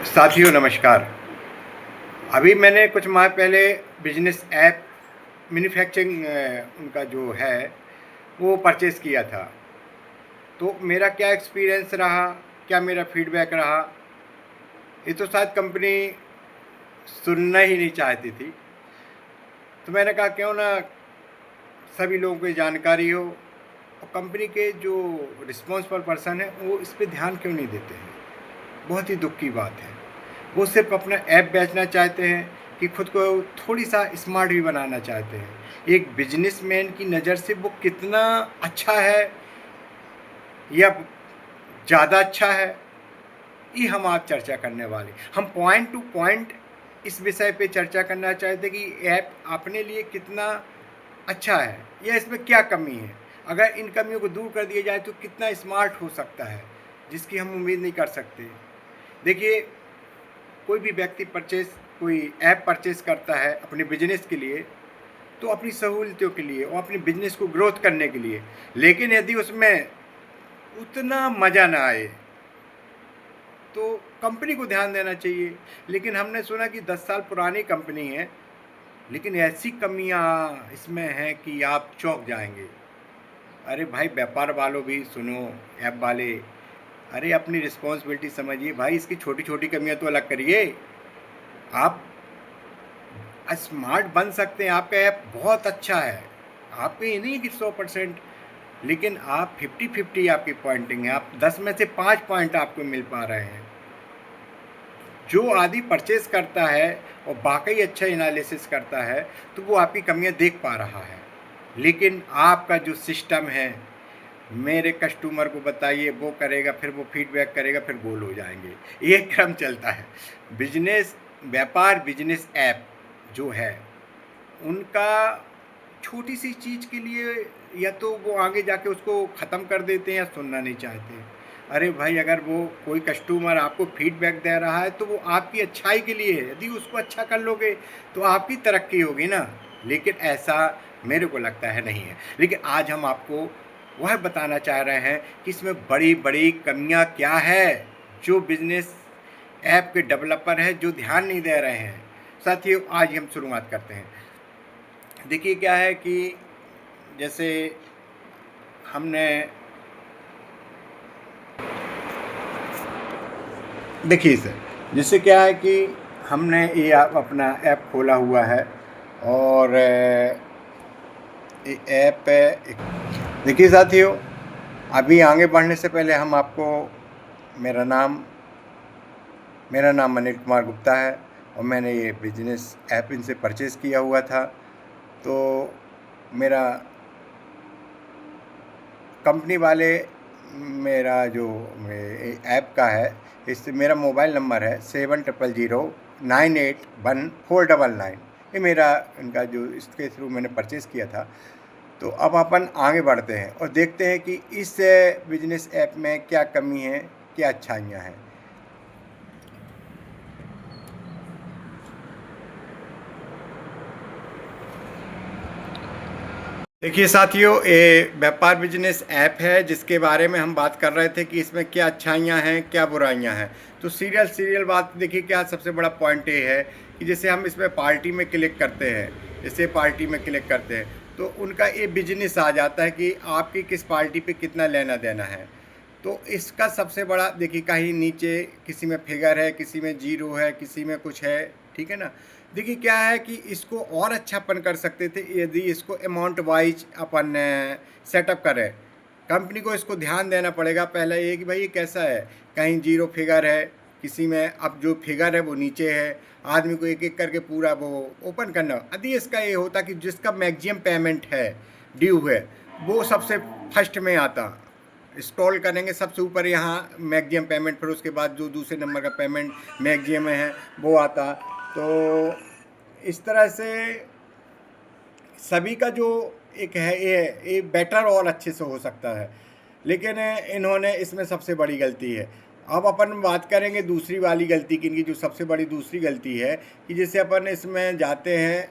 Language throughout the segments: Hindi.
साथियों नमस्कार। अभी मैंने कुछ माह पहले बिजनेस ऐप मैन्युफैक्चरिंग उनका जो है वो परचेज़ किया था। तो मेरा क्या एक्सपीरियंस रहा, क्या मेरा फीडबैक रहा, ये तो शायद कंपनी सुनना ही नहीं चाहती थी। तो मैंने कहा क्यों ना सभी लोगों को जानकारी हो, और कंपनी के जो रिस्पॉन्सिबल पर्सन है वो इस पे ध्यान क्यों नहीं देते हैं। बहुत ही दुख की बात है। वो सिर्फ अपना ऐप बेचना चाहते हैं कि खुद को थोड़ी सा स्मार्ट भी बनाना चाहते हैं। एक बिजनेसमैन की नज़र से वो कितना अच्छा है या ज़्यादा अच्छा है, ये हम आज चर्चा करने वाले। हम पॉइंट टू पॉइंट इस विषय पे चर्चा करना चाहते कि ऐप अपने लिए कितना अच्छा है या इसमें क्या कमी है। अगर इन कमियों को दूर कर दिया जाए तो कितना स्मार्ट हो सकता है, जिसकी हम उम्मीद नहीं कर सकते। देखिए, कोई भी व्यक्ति कोई ऐप परचेस करता है अपने बिजनेस के लिए, तो अपनी सहूलियतों के लिए और अपनी बिजनेस को ग्रोथ करने के लिए। लेकिन यदि उसमें उतना मज़ा ना आए तो कंपनी को ध्यान देना चाहिए। लेकिन हमने सुना कि 10 साल पुरानी कंपनी है, लेकिन ऐसी कमियां इसमें हैं कि आप चौंक जाएंगे। अरे भाई, व्यापार वालों भी सुनो, ऐप वाले, अरे अपनी रिस्पॉन्सिबिलिटी समझिए भाई। इसकी छोटी छोटी कमियां तो अलग करिए। आप स्मार्ट बन सकते हैं, आपका ऐप बहुत अच्छा है, आपके ये नहीं कि 100%, लेकिन आप 50-50 आपकी पॉइंटिंग है। आप 10 में से 5 पॉइंट आपको मिल पा रहे हैं। जो आदमी परचेस करता है और वाकई अच्छा एनालिसिस करता है तो वो आपकी कमियां देख पा रहा है। लेकिन आपका जो सिस्टम है, मेरे कस्टमर को बताइए, वो करेगा, फिर वो फीडबैक करेगा, फिर गोल हो जाएंगे। ये क्रम चलता है। बिजनेस ऐप जो है उनका छोटी सी चीज़ के लिए या तो वो आगे जाके उसको ख़त्म कर देते हैं या सुनना नहीं चाहते। अरे भाई, अगर वो कोई कस्टमर आपको फीडबैक दे रहा है तो वो आपकी अच्छाई के लिए है। यदि उसको अच्छा कर लोगे तो आपकी तरक्की होगी ना। लेकिन ऐसा मेरे को लगता है नहीं है। लेकिन आज हम आपको वह बताना चाह रहे हैं कि इसमें बड़ी बड़ी कमियां क्या है, जो बिजनेस ऐप के डेवलपर हैं जो ध्यान नहीं दे रहे हैं। साथियों, आज हम शुरुआत करते हैं। देखिए क्या है कि जैसे हमने देखिए सर, जैसे क्या है कि हमने ये अपना ऐप खोला हुआ है, और ये ऐप देखिए साथियों, अभी आगे बढ़ने से पहले हम आपको मेरा नाम अनिल कुमार गुप्ता है, और मैंने ये बिजनेस ऐप इनसे परचेज़ किया हुआ था। तो मेरा कंपनी वाले, मेरा जो ऐप का है, इससे मेरा मोबाइल नंबर है 70098149। ये मेरा इनका जो इसके थ्रू मैंने परचेज़ किया था। तो अब अपन आगे बढ़ते हैं और देखते हैं कि इस बिजनेस ऐप में क्या कमी है, क्या अच्छाइयाँ हैं। देखिए साथियों, ये व्यापार बिजनेस ऐप है जिसके बारे में हम बात कर रहे थे कि इसमें क्या अच्छाइयाँ हैं, क्या बुराइयाँ हैं। तो सीरियल बात देखिए, क्या सबसे बड़ा पॉइंट ये है कि जैसे हम इसमें पार्टी में क्लिक करते हैं, तो उनका ये बिजनेस आ जाता है कि आपकी किस पार्टी पे कितना लेना देना है। तो इसका सबसे बड़ा देखिए, कहीं नीचे किसी में फिगर है, किसी में जीरो है, किसी में कुछ है, ठीक है ना। देखिए क्या है कि इसको और अच्छापन कर सकते थे यदि इसको अमाउंट वाइज अपन सेटअप करें। कंपनी को इसको ध्यान देना पड़ेगा पहले ये कि भाई ये कैसा है। कहीं जीरो फिगर है, किसी में अब जो फिगर है वो नीचे है, आदमी को एक एक करके पूरा वो ओपन करना। यदि इसका ये होता कि जिसका मैक्सिमम पेमेंट है, ड्यू है, वो सबसे फर्स्ट में आता, स्क्रॉल करेंगे सबसे ऊपर यहाँ मैक्सिमम पेमेंट, फिर उसके बाद जो दूसरे नंबर का पेमेंट मैक्सिमम में है वो आता। तो इस तरह से सभी का जो एक है ये बेटर और अच्छे से हो सकता है। लेकिन इन्होंने इसमें सबसे बड़ी गलती है। अब अपन बात करेंगे दूसरी वाली गलती की। इनकी जो सबसे बड़ी दूसरी गलती है कि जैसे अपन इसमें जाते हैं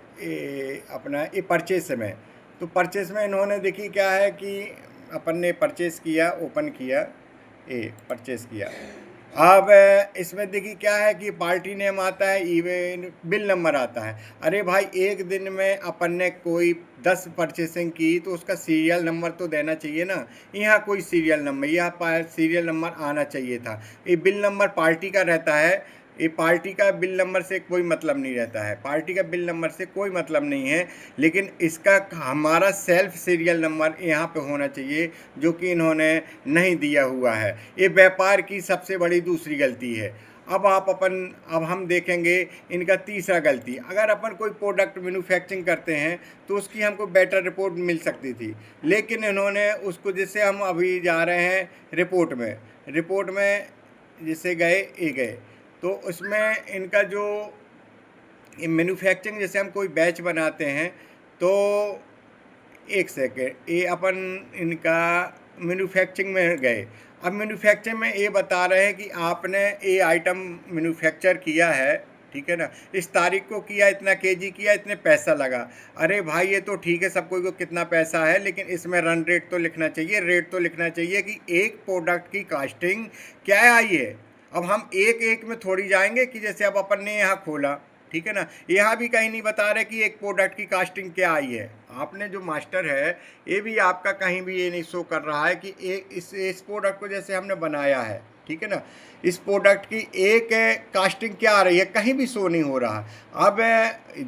अपना ये परचेस में, तो परचेस में इन्होंने देखिए क्या है कि अपन ने परचेस किया, ओपन किया, परचेस किया, अब इसमें देखिए क्या है कि पार्टी नेम आता है, इवन बिल नंबर आता है। अरे भाई, एक दिन में अपन ने कोई 10 परचेसिंग की तो उसका सीरियल नंबर तो देना चाहिए ना। यहाँ कोई सीरियल नंबर, यहाँ सीरियल नंबर आना चाहिए था। ये बिल नंबर पार्टी का रहता है। ये पार्टी का बिल नंबर से कोई मतलब नहीं रहता है, पार्टी का बिल नंबर से कोई मतलब नहीं है। लेकिन इसका हमारा सेल्फ सीरियल नंबर यहाँ पे होना चाहिए, जो कि इन्होंने नहीं दिया हुआ है। ये व्यापार की सबसे बड़ी दूसरी गलती है। अब हम देखेंगे इनका तीसरा गलती। अगर अपन कोई प्रोडक्ट मैन्युफैक्चरिंग करते हैं तो उसकी हमको बेटर रिपोर्ट मिल सकती थी, लेकिन इन्होंने उसको, जैसे हम अभी जा रहे हैं रिपोर्ट में जैसे गए तो उसमें इनका जो मैन्युफैक्चरिंग, जैसे हम कोई बैच बनाते हैं तो एक सेकेंड, ये अपन इनका मैन्युफैक्चरिंग में गए। अब मैन्युफैक्चरिंग में ये बता रहे हैं कि आपने ये आइटम मैन्युफैक्चर किया है, ठीक है ना, इस तारीख को किया, इतना केजी किया, इतने पैसा लगा। अरे भाई, ये तो ठीक है, सबको को कितना पैसा है, लेकिन इसमें रन रेट तो लिखना चाहिए, रेट तो लिखना चाहिए कि एक प्रोडक्ट की कास्टिंग क्या आई है। अब हम एक एक में थोड़ी जाएंगे कि जैसे अब अपन ने यहाँ खोला, ठीक है ना, यहाँ भी कहीं नहीं बता रहे कि एक प्रोडक्ट की कास्टिंग क्या आई है। आपने जो मास्टर है, ये भी आपका कहीं भी ये नहीं शो कर रहा है कि एक इस प्रोडक्ट को जैसे हमने बनाया है, ठीक है ना, इस प्रोडक्ट की एक कास्टिंग क्या आ रही है, कहीं भी शो नहीं हो रहा। अब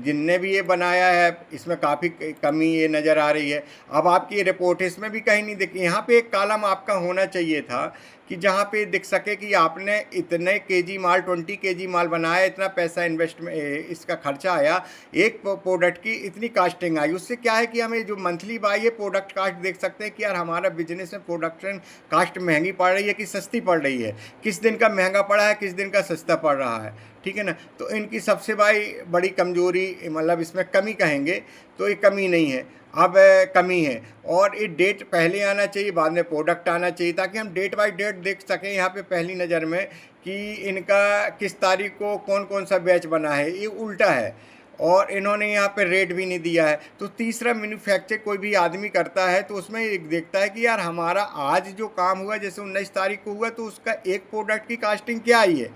जिनने भी ये बनाया है इसमें काफ़ी कमी ये नज़र आ रही है। अब आपकी रिपोर्ट इसमें भी कहीं नहीं दिखी। यहाँ पे एक कॉलम आपका होना चाहिए था कि जहाँ पे दिख सके कि आपने इतने केजी माल, 20 केजी माल बनाया, इतना पैसा इन्वेस्टमेंट इसका खर्चा आया, एक प्रोडक्ट की इतनी कास्टिंग आई। उससे क्या है कि हमें जो मंथली बाई है प्रोडक्ट कास्ट देख सकते हैं कि यार हमारा बिजनेस में प्रोडक्शन कास्ट महंगी पड़ रही है कि सस्ती पड़ रही है, किस दिन का महंगा पड़ा है, किस दिन का सस्ता पड़ रहा है, ठीक है ना। तो इनकी सबसे बड़ी कमजोरी, मतलब इसमें कमी कहेंगे तो ये कमी नहीं है, अब कमी है। और ये डेट पहले आना चाहिए, बाद में प्रोडक्ट आना चाहिए, ताकि हम डेट बाय डेट देख सकें यहाँ पे पहली नज़र में कि इनका किस तारीख को कौन कौन सा बैच बना है। ये उल्टा है, और इन्होंने यहाँ पे रेट भी नहीं दिया है। तो तीसरा, मैन्युफैक्चर कोई भी आदमी करता है तो उसमें एक देखता है कि यार हमारा आज जो काम हुआ, जैसे 19 तारीख को हुआ, तो उसका एक प्रोडक्ट की कास्टिंग क्या आई है,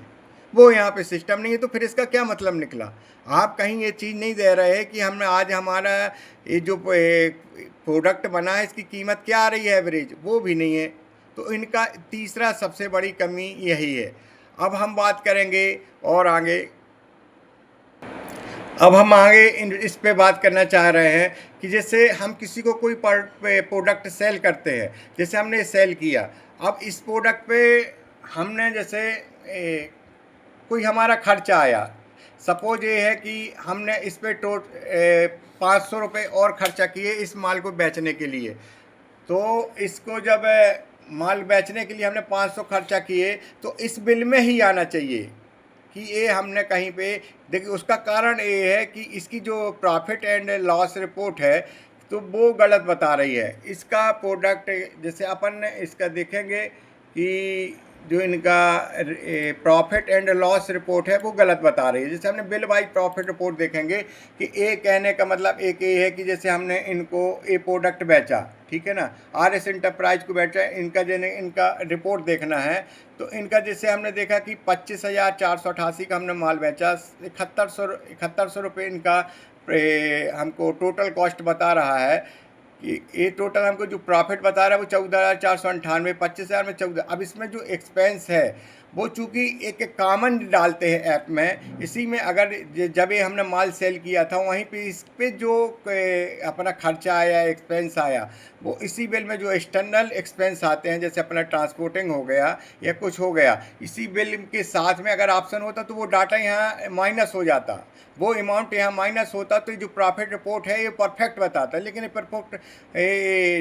वो यहाँ पे सिस्टम नहीं है। तो फिर इसका क्या मतलब निकला। आप कहीं ये चीज़ नहीं दे रहे कि हमने आज हमारा ये जो प्रोडक्ट बना है इसकी कीमत क्या आ रही है एवरेज, वो भी नहीं है। तो इनका तीसरा सबसे बड़ी कमी यही है। अब हम बात करेंगे और आगे, अब हम आगे इस पे बात करना चाह रहे हैं कि जैसे हम किसी को कोई प्रोडक्ट सेल करते हैं, जैसे हमने सेल किया, अब इस प्रोडक्ट पे हमने जैसे कोई हमारा खर्चा आया, सपोज ये है कि हमने इस पे 500 रुपये और खर्चा किए इस माल को बेचने के लिए। तो इसको जब माल बेचने के लिए हमने 500 खर्चा किए तो इस बिल में ही आना चाहिए कि ये हमने कहीं पे देखिए। उसका कारण ये है कि इसकी जो प्रॉफिट एंड लॉस रिपोर्ट है तो वो गलत बता रही है। इसका प्रोडक्ट जैसे अपन इसका देखेंगे कि जो इनका प्रॉफिट एंड लॉस रिपोर्ट है वो गलत बता रही है। जैसे हमने बिल बाई प्रॉफिट रिपोर्ट देखेंगे कि ए कहने का मतलब एक ये है कि जैसे हमने इनको ये प्रोडक्ट बेचा, ठीक है ना, RS इंटरप्राइज को बेचा, इनका रिपोर्ट देखना है। तो इनका जैसे हमने देखा कि 25,488 का हमने माल बेचा, 7100 रुपये इनका हमको टोटल कॉस्ट बता रहा है कि ये टोटल हमको जो प्रॉफिट बता रहा है वो 14,498, 25,000 में 14। अब इसमें जो एक्सपेंस है वो चूँकि एक कॉमन डालते हैं ऐप में, इसी में अगर जब ये हमने माल सेल किया था वहीं पे इस पे जो अपना खर्चा आया, एक्सपेंस आया, वो इसी बिल में जो एक्सटर्नल एक्सपेंस आते हैं, जैसे अपना ट्रांसपोर्टिंग हो गया या कुछ हो गया, इसी बिल के साथ में अगर ऑप्शन होता तो वो डाटा यहाँ माइनस हो जाता, वो अमाउंट यहाँ माइनस होता, तो जो प्रॉफिट रिपोर्ट है ये परफेक्ट बताता है। लेकिन ये परफेक्ट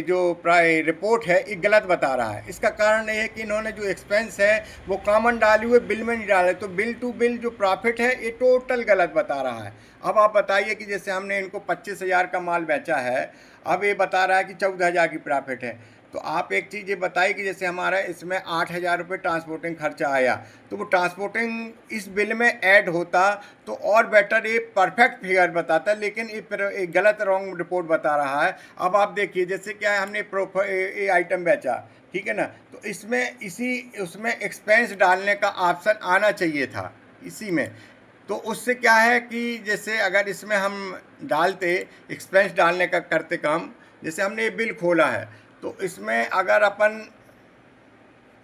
जो रिपोर्ट है ये गलत बता रहा है। इसका कारण ये है कि इन्होंने जो एक्सपेंस है वो कॉमन डाले हुए बिल में नहीं डाले, तो बिल टू बिल जो प्रॉफिट है ये टोटल गलत बता रहा है। अब आप बताइए कि जैसे हमने इनको 25,000 का माल बेचा है, अब ये बता रहा है कि 14,000 की प्रॉफिट है। तो आप एक चीज़ ये बताइए कि जैसे हमारा इसमें 8,000 रुपये ट्रांसपोर्टिंग खर्चा आया, तो वो ट्रांसपोर्टिंग इस बिल में ऐड होता तो और बेटर ये परफेक्ट फिगर बताता, लेकिन ये गलत रॉन्ग रिपोर्ट बता रहा है। अब आप देखिए जैसे क्या है, हमने ये आइटम बेचा ठीक है ना। तो इसमें उसमें एक्सपेंस डालने का ऑप्शन आना चाहिए था इसी में। तो उससे क्या है कि जैसे अगर इसमें हम डालते, एक्सपेंस डालने का करते काम, जैसे हमने ये बिल खोला है तो इसमें अगर अपन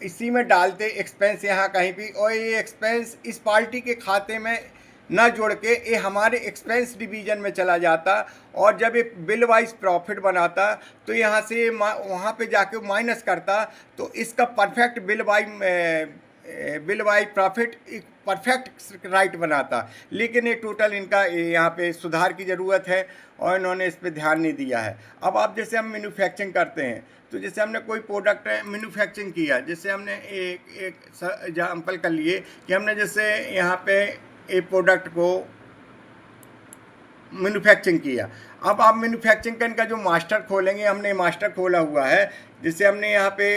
इसी में डालते एक्सपेंस यहाँ कहीं भी, और ये एक्सपेंस इस पार्टी के खाते में न जोड़ के ये हमारे एक्सपेंस डिवीजन में चला जाता, और जब ये बिल वाइज प्रॉफिट बनाता तो यहाँ से वहाँ पे जाके माइनस करता, तो इसका परफेक्ट बिल वाइज प्रॉफिट एक परफेक्ट राइट बनाता। लेकिन ये टोटल इनका यहाँ पे सुधार की ज़रूरत है और इन्होंने इस पर ध्यान नहीं दिया है। अब आप जैसे हम मैन्युफैक्चरिंग करते हैं, तो जैसे हमने कोई प्रोडक्ट मैन्युफैक्चरिंग किया, जैसे हमने एक एग्जाम्पल कर लिए कि हमने जैसे यहाँ पे एक प्रोडक्ट को मैन्युफैक्चरिंग किया। अब आप मैन्युफैक्चरिंग का इनका जो मास्टर खोलेंगे, हमने मास्टर खोला हुआ है, जैसे हमने यहाँ पे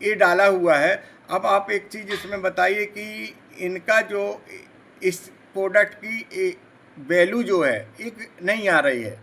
ये डाला हुआ है। अब आप एक चीज़ इसमें बताइए कि इनका जो इस प्रोडक्ट की वैल्यू जो है एक नहीं आ रही है।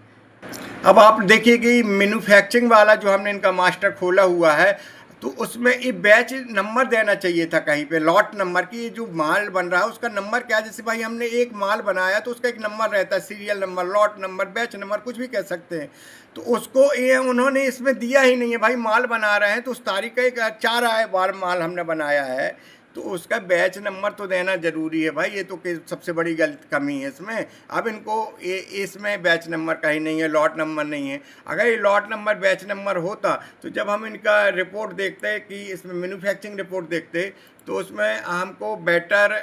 अब आप देखिए कि मैन्युफैक्चरिंग वाला जो हमने इनका मास्टर खोला हुआ है, तो उसमें ये बैच नंबर देना चाहिए था कहीं पे, लॉट नंबर की जो माल बन रहा है उसका नंबर क्या है। जैसे भाई हमने एक माल बनाया तो उसका एक नंबर रहता है, serial number, lot number, batch number, कुछ भी कह सकते हैं। तो उसको ये उन्होंने इसमें दिया ही नहीं है। भाई माल बना रहे हैं तो उस तारीख का एक 4 आए बार माल हमने बनाया है, तो उसका बैच नंबर तो देना ज़रूरी है भाई। ये तो सबसे बड़ी गलत कमी है इसमें। अब इनको ये इसमें बैच नंबर कहीं नहीं है, लॉट नंबर नहीं है। अगर ये लॉट नंबर बैच नंबर होता तो जब हम इनका रिपोर्ट देखते कि इसमें मैन्युफैक्चरिंग रिपोर्ट देखते तो उसमें हमको बेटर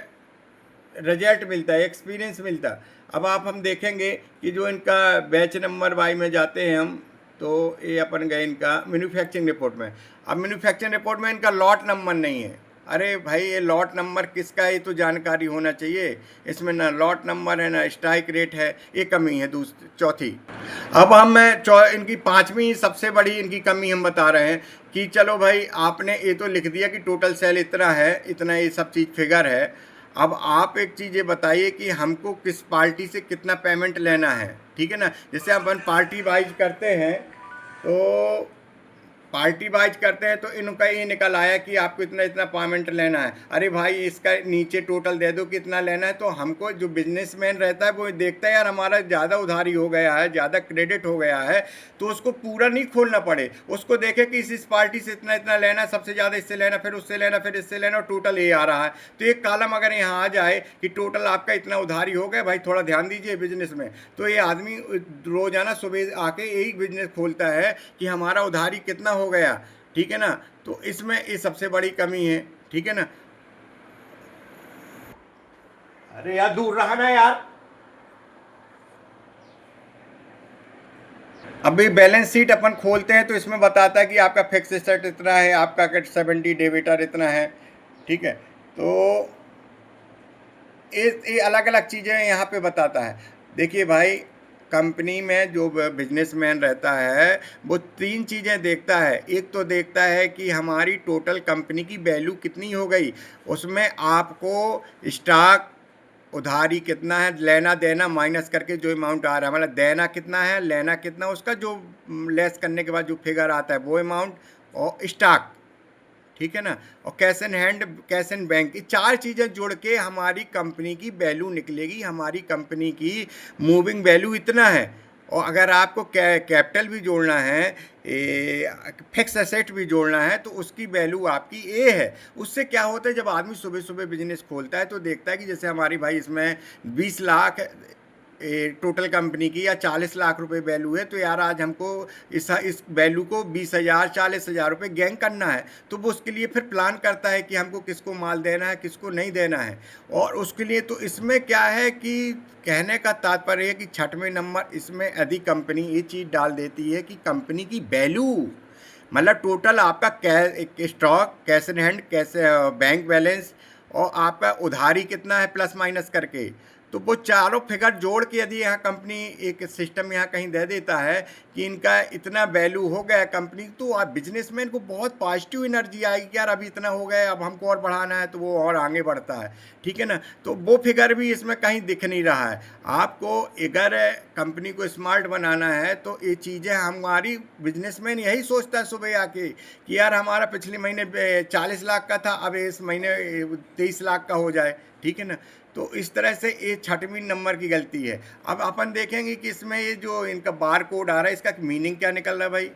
रिजल्ट मिलता है, एक्सपीरियंस मिलता। अब हम देखेंगे कि जो इनका बैच नंबर वाई में जाते हैं हम, तो ये अपन गए इनका मैन्युफैक्चरिंग रिपोर्ट में। अब मैन्युफैक्चरिंग रिपोर्ट में इनका लॉट नंबर नहीं है। अरे भाई ये लॉट नंबर किसका है ये तो जानकारी होना चाहिए। इसमें ना लॉट नंबर है ना स्ट्राइक रेट है, ये कमी है चौथी। अब इनकी पांचवी सबसे बड़ी इनकी कमी हम बता रहे हैं कि चलो भाई आपने ये तो लिख दिया कि टोटल सेल इतना है, इतना ये सब चीज़ फिगर है। अब आप एक चीज़ ये बताइए कि हमको किस पार्टी से कितना पेमेंट लेना है, ठीक है ना। जैसे अपन पार्टी वाइज करते हैं, तो पार्टी वाइज करते हैं तो इनका ये निकल आया कि आपको इतना इतना पेमेंट लेना है। अरे भाई इसका नीचे टोटल दे दो कितना लेना है। तो हमको जो बिजनेसमैन रहता है वो देखता है यार हमारा ज़्यादा उधारी हो गया है, ज़्यादा क्रेडिट हो गया है, तो उसको पूरा नहीं खोलना पड़े, उसको देखे कि इस पार्टी से इतना इतना लेना, सबसे ज़्यादा इससे लेना, फिर उससे लेना, फिर इससे लेना, और टोटल ये आ रहा है। तो एक कॉलम अगर यहाँ आ जाए कि टोटल आपका इतना उधारी हो गया, भाई थोड़ा ध्यान दीजिए बिजनेस में, तो ये आदमी रोजाना सुबह आके यही बिजनेस खोलता है कि हमारा उधारी कितना हो गया, ठीक है ना। तो इसमें ये सबसे बड़ी कमी है, ठीक है ना। अरे यार दूर रहा ना यार। अभी बैलेंस शीट अपन खोलते हैं तो इसमें बताता है कि आपका फिक्स एसेट इतना है, आपका 70 डेबिटर इतना है, ठीक है। तो ये अलग अलग चीज़ें यहाँ पे बताता है। देखिए भाई कंपनी में जो बिजनेसमैन रहता है वो 3 चीज़ें देखता है। एक तो देखता है कि हमारी टोटल कंपनी की वैल्यू कितनी हो गई, उसमें आपको स्टॉक, उधारी कितना है, लेना देना माइनस करके जो अमाउंट आ रहा है, मतलब देना कितना है, लेना कितना, उसका जो लेस करने के बाद जो फिगर आता है वो अमाउंट, और स्टॉक, ठीक है ना, और cash in hand, cash in bank, ये 4 चीज़ें जोड़ के हमारी कंपनी की वैल्यू निकलेगी। हमारी कंपनी की मूविंग वैल्यू इतना है, और अगर आपको कैपिटल भी जोड़ना है, फिक्स एसेट भी जोड़ना है, तो उसकी वैल्यू आपकी ए है। उससे क्या होता है जब आदमी सुबह सुबह बिजनेस खोलता है तो देखता है कि जैसे हमारी भाई इसमें 20 लाख टोटल कंपनी की या 40 लाख रुपए वैल्यू है, तो यार आज हमको इस वैल्यू को 20,000 40,000 रुपये गेन करना है। तो वो उसके लिए फिर प्लान करता है कि हमको किसको माल देना है, किसको नहीं देना है। और उसके लिए तो इसमें क्या है कि कहने का तात्पर्य है कि 6वें नंबर इसमें यदि कंपनी ये चीज़ डाल देती है कि कंपनी की वैल्यू, मतलब टोटल आपका स्टॉक, कैश इन हैंड, कैसे बैंक बैलेंस, और आपका उधारी कितना है प्लस माइनस करके, तो वो चारों फिगर जोड़ के यदि यहाँ कंपनी एक सिस्टम यहाँ कहीं दे देता है कि इनका इतना वैल्यू हो गया कंपनी, तो आप बिजनेसमैन को बहुत पॉजिटिव एनर्जी आएगी कि यार अभी इतना हो गया, अब हमको और बढ़ाना है, तो वो और आगे बढ़ता है। ठीक है ना, तो वो फिगर भी इसमें कहीं दिख नहीं रहा है। आपको अगर कंपनी को स्मार्ट बनाना है तो ये चीज़ें हमारी, बिजनेसमैन यही सोचता है सुबह आके कि यार हमारा पिछले महीने 40 लाख का था, अब इस महीने 23 लाख का हो जाए। ठीक है ना, तो इस तरह से ये छठवीं नंबर की गलती है। अब अपन देखेंगे कि इसमें ये जो इनका बार कोड आ रहा है, इसका मीनिंग क्या निकल रहा है भाई?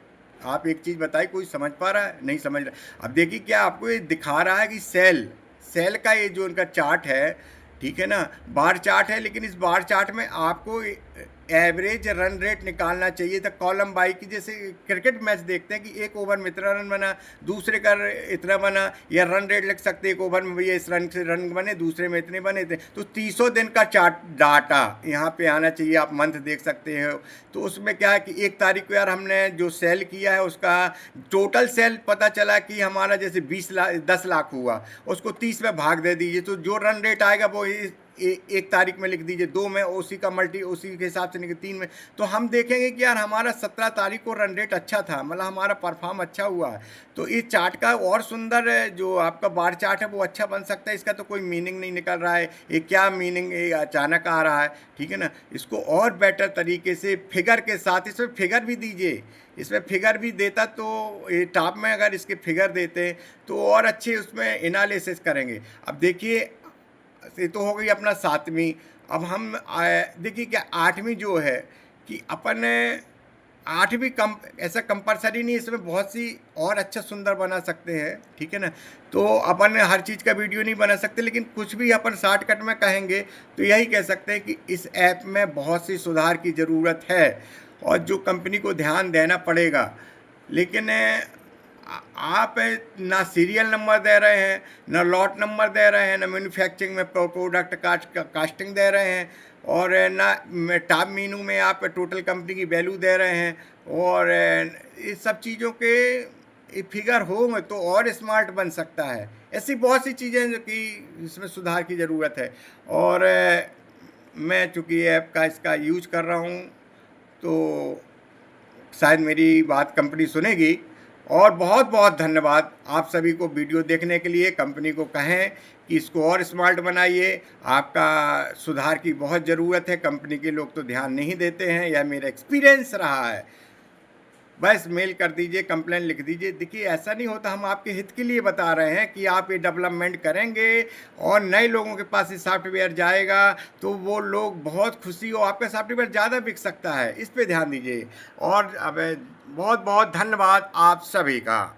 आप एक चीज़ बताइए, कोई समझ पा रहा है? नहीं समझ रहा। अब देखिए क्या आपको ये दिखा रहा है कि सेल सेल का ये जो इनका चार्ट है, ठीक है ना, बार चार्ट है, लेकिन इस बार चार्ट में आपको एवरेज रन रेट निकालना चाहिए था कॉलम बाई की। जैसे क्रिकेट मैच देखते हैं कि एक ओवर में इतना रन बना, दूसरे का इतना बना, या रन रेट लिख सकते हैं एक ओवर में भैया इस रन से रन बने, दूसरे में इतने बने थे। तो 300 दिन का चार्ट डाटा यहाँ पे आना चाहिए, आप मंथ देख सकते हो। तो उसमें क्या है कि 1 तारीख को यार हमने जो सेल किया है उसका टोटल सेल पता चला कि हमारा जैसे 10 लाख हुआ, उसको 30 में भाग दे दीजिए, तो जो रन रेट आएगा वो 1 तारीख में लिख दीजिए, 2 में उसी का मल्टी उसी के हिसाब से निकल 3 में। तो हम देखेंगे कि यार हमारा 17 तारीख को रन रेट अच्छा था, मतलब हमारा परफॉर्म अच्छा हुआ है। तो इस चार्ट का और सुंदर जो आपका बार चार्ट है वो अच्छा बन सकता है। इसका तो कोई मीनिंग नहीं निकल रहा है, ये क्या मीनिंग अचानक आ रहा है। ठीक है ना, इसको और बेटर तरीके से फिगर के साथ, इसमें फिगर भी दीजिए, इसमें फिगर भी देता तो ये टॉप में अगर इसके फिगर देते तो और अच्छे उसमें एनालिसिस करेंगे। अब देखिए ये तो हो गई अपना 7वीं। अब हम देखिए क्या 8वीं जो है कि अपन 8वीं कम ऐसा कंपलसरी नहीं, इसमें बहुत सी और अच्छा सुंदर बना सकते हैं। ठीक है ना, तो अपन हर चीज़ का वीडियो नहीं बना सकते, लेकिन कुछ भी अपन शॉर्टकट में कहेंगे तो यही कह सकते हैं कि इस ऐप में बहुत सी सुधार की ज़रूरत है और जो कंपनी को ध्यान देना पड़ेगा। लेकिन आप ना सीरियल नंबर दे रहे हैं, ना लॉट नंबर दे रहे हैं, ना मैन्युफैक्चरिंग में प्रोडक्ट कास्टिंग दे रहे हैं, और ना टॉप मीनू में आप टोटल कंपनी की वैल्यू दे रहे हैं। और इस सब चीज़ों के फिगर होंगे तो और स्मार्ट बन सकता है। ऐसी बहुत सी चीज़ें हैं जो कि इसमें सुधार की ज़रूरत है। और मैं चूँकि ऐप का इसका यूज कर रहा हूँ तो शायद मेरी बात कंपनी सुनेगी। और बहुत बहुत धन्यवाद आप सभी को वीडियो देखने के लिए। कंपनी को कहें कि इसको और स्मार्ट बनाइए, आपका सुधार की बहुत ज़रूरत है। कंपनी के लोग तो ध्यान नहीं देते हैं, यह मेरा एक्सपीरियंस रहा है। बस मेल कर दीजिए, कंप्लेन लिख दीजिए। देखिए ऐसा नहीं होता, हम आपके हित के लिए बता रहे हैं कि आप ये डेवलपमेंट करेंगे और नए लोगों के पास ये सॉफ्टवेयर जाएगा तो वो लोग बहुत खुशी हो, आपका सॉफ्टवेयर ज़्यादा बिक सकता है। इस पे ध्यान दीजिए। और अब बहुत बहुत धन्यवाद आप सभी का।